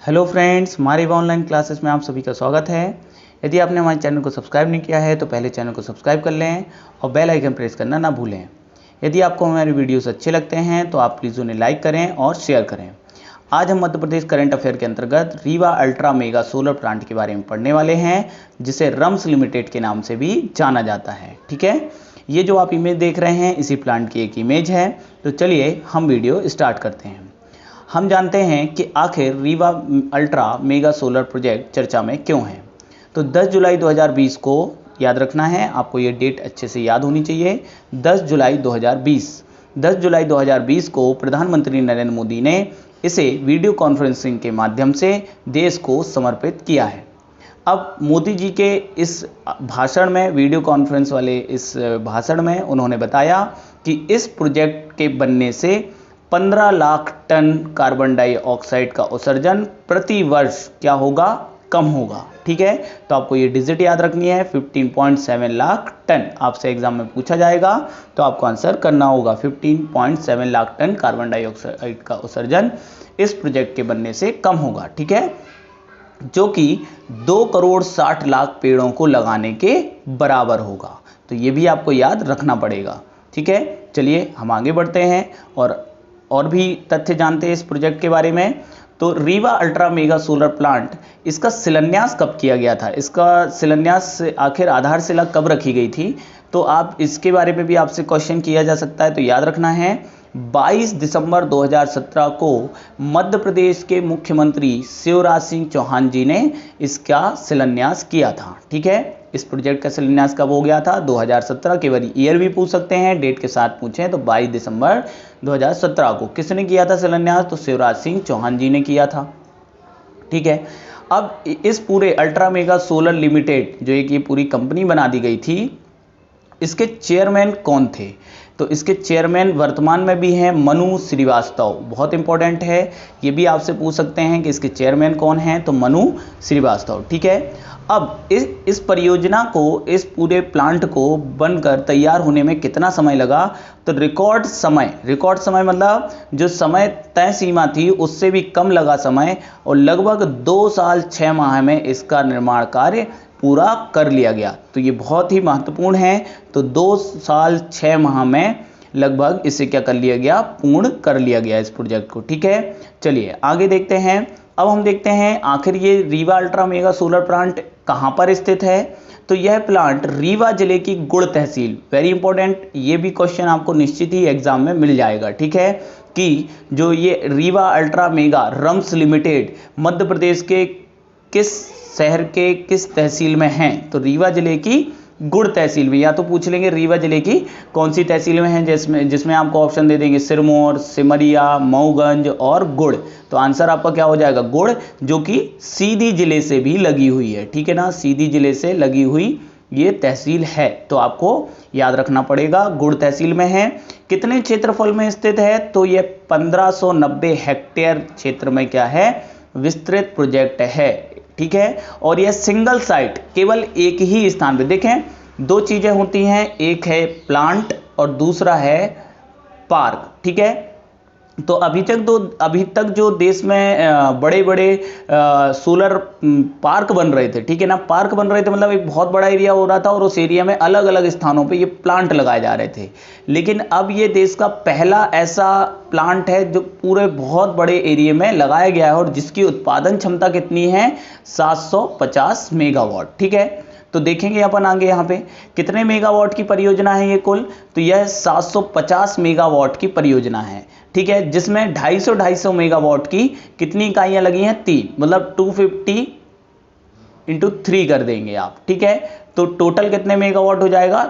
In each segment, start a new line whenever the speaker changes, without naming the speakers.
Hello friends, हमारे online classes में आप सभी का स्वागत है। यदि आपने हमारे चैनल को सब्सक्राइब नहीं किया है तो पहले चैनल को सब्सक्राइब कर लें और बेल आइकन प्रेस करना ना भूलें। यदि आपको हमारे वीडियोस अच्छे लगते हैं तो आप प्लीज़ उन्हें लाइक करें और शेयर करें। आज हम मध्य प्रदेश करंट अफेयर के अंतर्गत Rewa ultra mega solar plant के बारे में पढ़ने वाले हैं, जिसे रम्स लिमिटेड के नाम से भी जाना जाता है। ठीक है, ये जो आप इमेज देख रहे हैं इसी प्लांट की एक इमेज है। तो चलिए हम वीडियो स्टार्ट करते हैं। हम जानते हैं कि आखिर Rewa ultra mega solar project चर्चा में क्यों है। तो 10 जुलाई 2020 को याद रखना है, आपको ये डेट अच्छे से याद होनी चाहिए। 10 जुलाई 2020 को प्रधानमंत्री नरेंद्र मोदी ने इसे वीडियो कॉन्फ्रेंसिंग के माध्यम से देश को समर्पित किया है। अब मोदी जी के इस भाषण में, वीडियो कॉन्फ्रेंस वाले इस भाषण में उन्होंने बताया कि इस प्रोजेक्ट के बनने से 15 लाख टन कार्बन डाइऑक्साइड का उत्सर्जन प्रति वर्ष क्या होगा, कम होगा। ठीक है, तो आपको ये डिजिट याद रखनी है, 15.7 लाख टन। आपसे एग्जाम में पूछा जाएगा तो आपको आंसर करना होगा 15.7 लाख टन कार्बन डाइऑक्साइड का उत्सर्जन इस प्रोजेक्ट के बनने से कम होगा। ठीक है, जो कि 2 करोड़ 60 लाख पेड़ों को लगाने के बराबर होगा। तो ये भी आपको याद रखना पड़ेगा। ठीक है, चलिए हम आगे बढ़ते हैं और भी तथ्य जानते हैं इस प्रोजेक्ट के बारे में। तो Rewa ultra mega solar plant, इसका शिलान्यास कब किया गया था, इसका शिलान्यास आखिर आधारशिला कब रखी गई थी, तो आप इसके बारे में भी आपसे क्वेश्चन किया जा सकता है। तो याद रखना है 22 दिसंबर 2017 को मध्य प्रदेश के मुख्यमंत्री शिवराज सिंह चौहान जी ने इसका शिलान्यास किया था। ठीक है, इस प्रोजेक्ट का शिलान्यास कब हो गया था, 2017 के बारे ईयर भी पूछ सकते हैं, डेट के साथ पूछें तो 22 दिसंबर 2017 को किसने किया था शिलान्यास, तो शिवराज सिंह चौहान जी ने किया था। ठीक है, अब इस पूरे अल्ट्रा मेगा सोलर लिमिटेड जो एक ये पूरी कंपनी बना दी गई थी, इसके चेयरमैन कौन थे, तो इसके चेयरमैन वर्तमान में भी हैं मनु श्रीवास्तव। बहुत इंपॉर्टेंट है, ये भी आपसे पूछ सकते हैं कि इसके चेयरमैन कौन हैं, तो मनु श्रीवास्तव। ठीक है, अब इस परियोजना को, इस पूरे प्लांट को बनकर तैयार होने में कितना समय लगा, तो रिकॉर्ड समय मतलब जो समय तय सीमा थी उससे भी कम लगा समय, और लगभग 2 साल 6 माह में इसका निर्माण कार्य पूरा कर लिया गया। तो ये बहुत ही महत्वपूर्ण है। तो 2 साल 6 माह में लगभग इसे क्या कर लिया गया, पूर्ण कर लिया गया इस प्रोजेक्ट को। ठीक है, चलिए आगे देखते हैं। अब हम देखते हैं आखिर ये Rewa ultra mega solar plant कहाँ पर स्थित है। तो यह प्लांट रीवा जिले की गुड़ तहसील, वेरी इंपॉर्टेंट, ये भी क्वेश्चन आपको निश्चित ही एग्जाम में मिल जाएगा। ठीक है, कि जो ये Rewa ultra mega रम्स limited Madhya Pradesh के किस शहर के किस तहसील में हैं, तो रीवा जिले की गुड़ तहसील में। या तो पूछ लेंगे रीवा जिले की कौन सी तहसील में है, जिसमें आपको ऑप्शन दे देंगे सिरमौर, सिमरिया, मऊगंज और गुड़। तो आंसर आपका क्या हो जाएगा, गुड़, जो कि सीधी जिले से भी लगी हुई है। ठीक है ना, सीधी जिले से लगी हुई ये तहसील है, तो आपको याद रखना पड़ेगा, गुड़ तहसील में है। कितने क्षेत्रफल में स्थित है, तो ये 1590 हेक्टेयर क्षेत्र में क्या है, विस्तृत प्रोजेक्ट है। ठीक है, और यह सिंगल साइट, केवल एक ही स्थान पे। देखें, 2 चीजें होती हैं, एक है प्लांट और दूसरा है पार्क। ठीक है, तो अभी तक जो देश में बड़े बड़े सोलर पार्क बन रहे थे, ठीक है ना, पार्क बन रहे थे मतलब एक बहुत बड़ा एरिया हो रहा था और उस एरिया में अलग अलग स्थानों पे ये प्लांट लगाए जा रहे थे। लेकिन अब ये देश का पहला ऐसा प्लांट है जो पूरे बहुत बड़े एरिया में लगाया गया है और जिसकी उत्पादन क्षमता कितनी है, 750 मेगावाट। ठीक है, तो देखेंगे अपन आगे यहाँ पे कितने मेगावाट की परियोजना है ये कुल, तो यह 750 मेगावाट की परियोजना है। ठीक है, जिसमें 250 मेगावाट की कितनी इकाइयां लगी हैं, 3, मतलब 250 इंटू 3 कर देंगे आप। ठीक है, तो टोटल कितने मेगावाट हो जाएगा,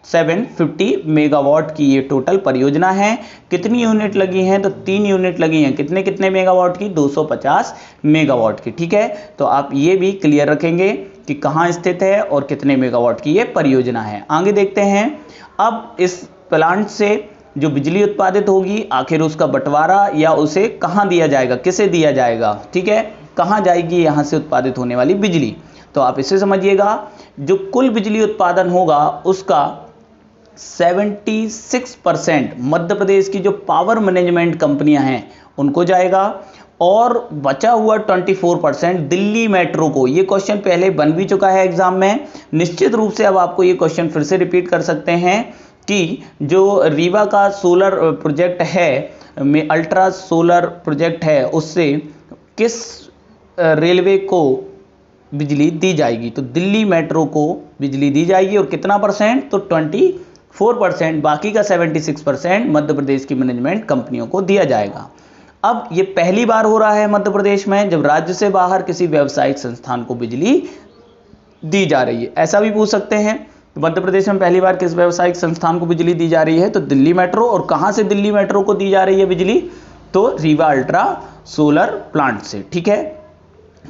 750 मेगावाट की ये टोटल परियोजना है। कितनी यूनिट लगी हैं, तो 3 यूनिट लगी हैं। कितने कितने मेगावाट की, 250 मेगावाट की। ठीक है, तो आप ये भी क्लियर रखेंगे कि कहाँ स्थित है और कितने मेगावाट की ये परियोजना है। आगे देखते हैं, अब इस प्लांट से जो बिजली उत्पादित होगी आखिर उसका बंटवारा या उसे कहाँ दिया जाएगा, किसे दिया जाएगा। ठीक है, कहाँ जाएगी यहाँ से उत्पादित होने वाली बिजली, तो आप इसे समझिएगा, जो कुल बिजली उत्पादन होगा उसका 76% मध्य प्रदेश की जो पावर मैनेजमेंट कंपनियां हैं उनको जाएगा और बचा हुआ 24% दिल्ली मेट्रो को, ये क्वेश्चन पहले बन भी चुका है एग्जाम में, निश्चित रूप से अब आपको ये क्वेश्चन फिर से रिपीट कर सकते हैं कि जो रीवा का सोलर प्रोजेक्ट है में अल्ट्रा सोलर प्रोजेक्ट है, उससे किस रेलवे को बिजली दी जाएगी। तो दिल्ली मेट्रो को बिजली दी जाएगी और कितना परसेंट, तो 24%, बाकी का 76% मध्य प्रदेश की मैनेजमेंट कंपनियों को दिया जाएगा। अब ये पहली बार हो रहा है मध्य प्रदेश में जब राज्य से बाहर किसी व्यावसायिक संस्थान को बिजली दी जा रही है। ऐसा भी पूछ सकते हैं मध्य प्रदेश में पहली बार किस व्यावसायिक संस्थान को बिजली दी जा रही है, तो दिल्ली मेट्रो। और कहां से दिल्ली मेट्रो को दी जा रही है बिजली, तो रीवा अल्ट्रा सोलर प्लांट से। ठीक है,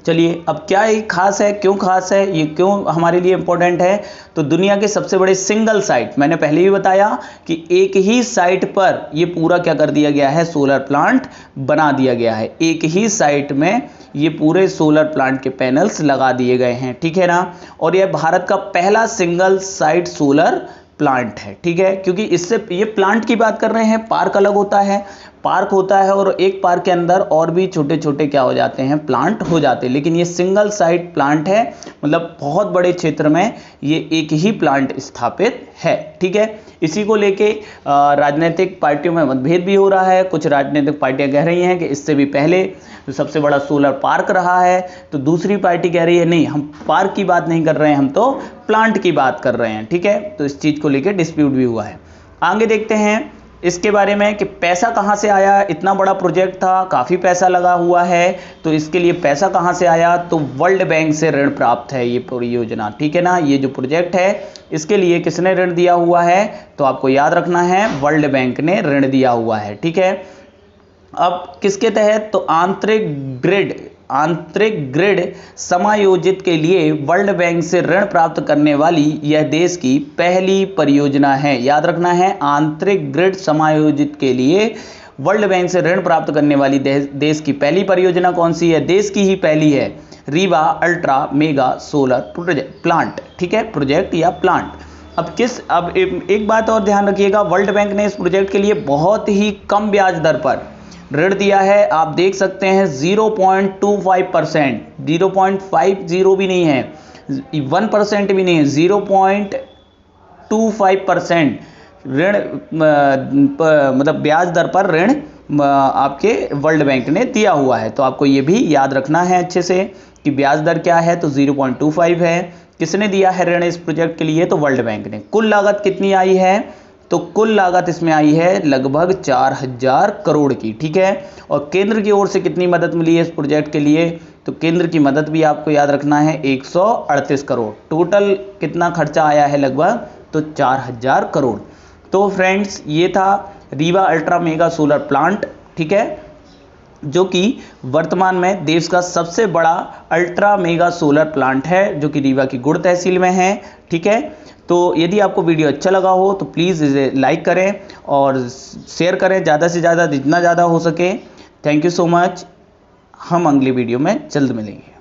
चलिए अब क्या ये खास है, क्यों खास है, ये क्यों हमारे लिए इंपॉर्टेंट है। तो दुनिया के सबसे बड़े सिंगल साइट, मैंने पहले भी बताया कि एक ही साइट पर ये पूरा क्या कर दिया गया है, सोलर प्लांट बना दिया गया है। एक ही साइट में ये पूरे सोलर प्लांट के पैनल्स लगा दिए गए हैं, ठीक है ना। और यह भारत का पहला सिंगल साइट सोलर प्लांट है, ठीक है। क्योंकि इससे ये प्लांट की बात कर रहे हैं, पार्क अलग होता है, पार्क होता है और एक पार्क के अंदर और भी छोटे छोटे क्या हो जाते हैं, प्लांट हो जाते हैं, लेकिन ये सिंगल साइट प्लांट है, मतलब बहुत बड़े क्षेत्र में ये एक ही प्लांट स्थापित है, ठीक है। इसी को लेके राजनीतिक पार्टियों में मतभेद भी हो रहा है। कुछ राजनीतिक पार्टियां कह रही हैं कि इससे भी पहले तो सबसे बड़ा सोलर पार्क रहा है, तो दूसरी पार्टी कह रही है नहीं, हम पार्क की बात नहीं कर रहे हैं, हम तो प्लांट की बात कर रहे हैं, ठीक है। तो इस चीज को लेकर डिस्प्यूट भी हुआ है। आगे देखते हैं इसके बारे में कि पैसा कहां से आया। इतना बड़ा प्रोजेक्ट था, काफी पैसा लगा हुआ है, तो इसके लिए पैसा कहां से आया, तो वर्ल्ड बैंक से ऋण प्राप्त है ये पूरी योजना, ठीक है ना। ये जो प्रोजेक्ट है इसके लिए किसने ऋण दिया हुआ है, तो आपको याद रखना है वर्ल्ड बैंक ने ऋण दिया हुआ है, ठीक है। अब किसके तहत, तो आंतरिक ग्रिड समायोजित के लिए वर्ल्ड बैंक से ऋण प्राप्त करने वाली यह देश की पहली परियोजना है। याद रखना है, आंतरिक ग्रिड समायोजित के लिए वर्ल्ड बैंक से ऋण प्राप्त करने वाली देश की पहली परियोजना कौन सी है, देश की ही पहली है, Rewa ultra mega solar plant, ठीक है, प्रोजेक्ट या प्लांट। अब एक बात और ध्यान रखिएगा, वर्ल्ड बैंक ने इस प्रोजेक्ट के लिए बहुत ही कम ब्याज दर पर ऋण दिया है। आप देख सकते हैं 0.25%, 0.50 भी नहीं है, 1% भी नहीं है, 0.25% ऋण मतलब ब्याज दर पर ऋण आपके वर्ल्ड बैंक ने दिया हुआ है। तो आपको ये भी याद रखना है अच्छे से कि ब्याज दर क्या है, तो 0.25 है। किसने दिया है ऋण इस प्रोजेक्ट के लिए, तो वर्ल्ड बैंक ने। कुल लागत कितनी आई है, तो कुल लागत इसमें आई है लगभग 4000 करोड़ की, ठीक है। और केंद्र की ओर से कितनी मदद मिली है इस प्रोजेक्ट के लिए, तो केंद्र की मदद भी आपको याद रखना है 138 करोड़। टोटल कितना खर्चा आया है लगभग, तो 4000 करोड़। तो फ्रेंड्स ये था Rewa ultra mega solar plant, ठीक है, जो कि वर्तमान में देश का सबसे बड़ा अल्ट्रा मेगा सोलर प्लांट है, जो कि रीवा की गुड़ तहसील में है, ठीक है। तो यदि आपको वीडियो अच्छा लगा हो तो प्लीज़ इसे लाइक करें और शेयर करें ज़्यादा से ज़्यादा, जितना ज़्यादा हो सके। Thank you so much. हम अगली वीडियो में जल्द मिलेंगे।